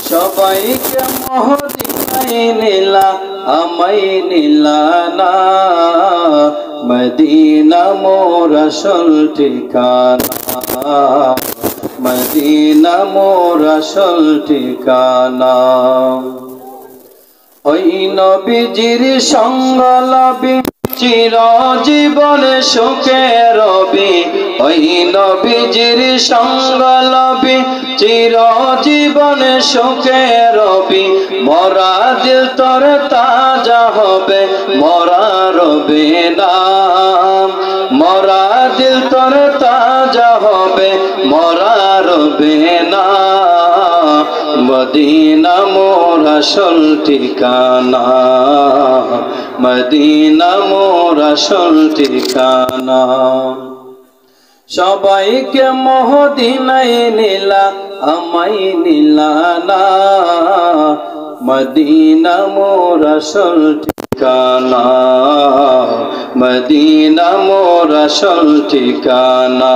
সবাইকে মদিনায় নিলা আমায় নিলা না, মদিনা মোর আসল ঠিকানা, মদিনা মোর আসল ঠিকানা। ওই নবীজির সঙ্গ লবি চিরজীবন সুখে রবি, ওই নবীজির সঙ্গ লবি চিরজীবন সুখে রবি। মরা দিল তোর তাজা হবে মরা রবে না, মরা দিল তোর তাজা হবে মরা রবে না। মদিনা মোর আসল ঠিকানা, মদিনা মোর আসল ঠিকানা। সবাইকে মদিনায় নিলা আমায় নিলা না, মদিনা মোর আসল ঠিকানা, মদিনা মোর আসল ঠিকানা।